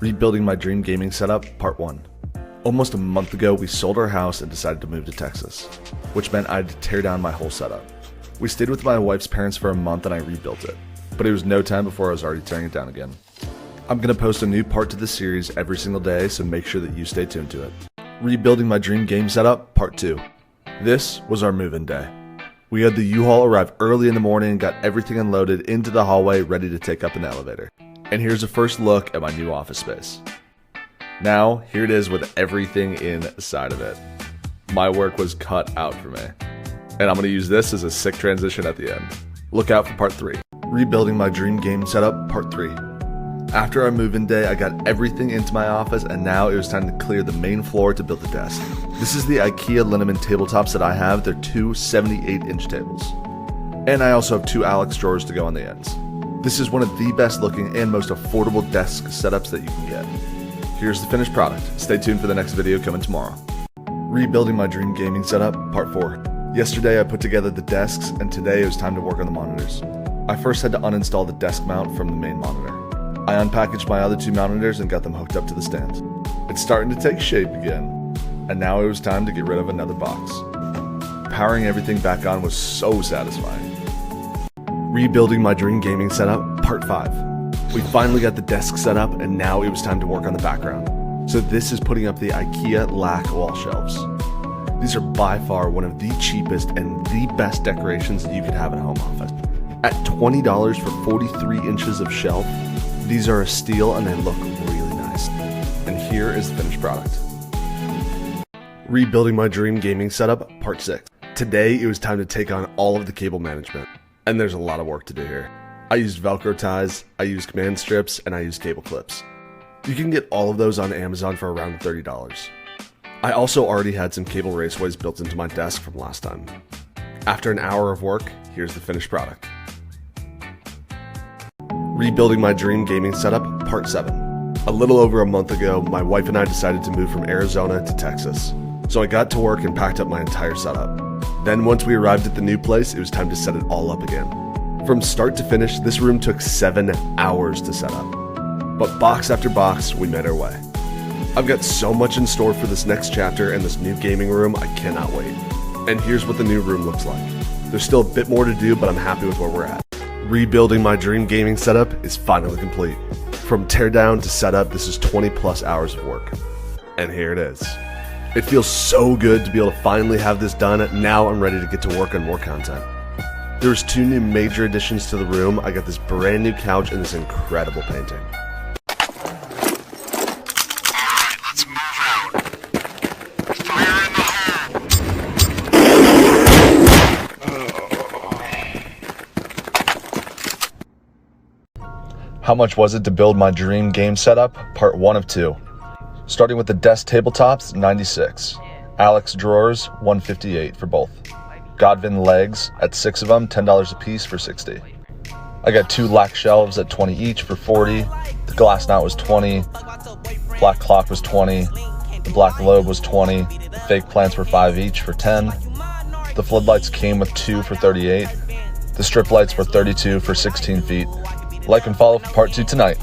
Rebuilding my dream gaming setup, part 1. Almost a month ago, we sold our house and decided to move to Texas, which meant I had to tear down my whole setup. We stayed with my wife's parents for a month and I rebuilt it, but it was no time before I was already tearing it down again. I'm going to post a new part to this series every single day, so make sure that you stay tuned to it. Rebuilding my dream game setup, part 2. This was our move-in day. We had the U-Haul arrive early in the morning and got everything unloaded into the hallway ready to take up an elevator. And here's a first look at my new office space. Now, here it is with everything inside of it. My work was cut out for me. And I'm going to use this as a sick transition at the end. Look out for part 3. Rebuilding my dream game setup, part 3. After our move-in day, I got everything into my office and now it was time to clear the main floor to build the desk. This is the IKEA liniment tabletops that I have. They're two 78-inch tables. And I also have 2 Alex drawers to go on the ends. This is one of the best looking and most affordable desk setups that you can get. Here's the finished product. Stay tuned for the next video coming tomorrow. Rebuilding my dream gaming setup, part 4. Yesterday I put together the desks and today it was time to work on the monitors. I first had to uninstall the desk mount from the main monitor. I unpackaged my other 2 monitors and got them hooked up to the stands. It's starting to take shape again. And now it was time to get rid of another box. Powering everything back on was so satisfying. Rebuilding my dream gaming setup, part 5. We finally got the desk set up and now it was time to work on the background. So this is putting up the IKEA lac wall shelves. These are by far one of the cheapest and the best decorations that you could have in a home office. At $20 for 43 inches of shelf, these are a steal and they look really nice. And here is the finished product. Rebuilding my dream gaming setup, part 6. Today it was time to take on all of the cable management. And there's a lot of work to do here. I used Velcro ties, I used command strips, and I used cable clips. You can get all of those on Amazon for around $30. I also already had some cable raceways built into my desk from last time. After an hour of work, here's the finished product. Rebuilding my dream gaming setup, part 7. A little over a month ago, my wife and I decided to move from Arizona to Texas. So I got to work and packed up my entire setup. Then once we arrived at the new place, it was time to set it all up again. From start to finish, this room took 7 hours to set up. But box after box, we made our way. I've got so much in store for this next chapter and this new gaming room, I cannot wait. And here's what the new room looks like. There's still a bit more to do, but I'm happy with where we're at. Rebuilding my dream gaming setup is finally complete. From teardown to setup, this is 20 plus hours of work. And here it is. It feels so good to be able to finally have this done. Now I'm ready to get to work on more content. There's 2 new major additions to the room. I got this brand new couch and this incredible painting. Alright, let's move out. Fire in the hole! How much was it to build my dream game setup? Part 1 of 2. Starting with the desk tabletops, $96. Alex drawers, $158 for both. Godwin legs, at 6 of them, $10 a piece for $60. I got 2 lac shelves at $20 each for $40. The glass knot was $20. Black clock was $20. The black lobe was $20. The fake plants were $5 each for $10. The floodlights came with 2 for $38. The strip lights were $32 for 16 feet. Like and follow for part 2 tonight.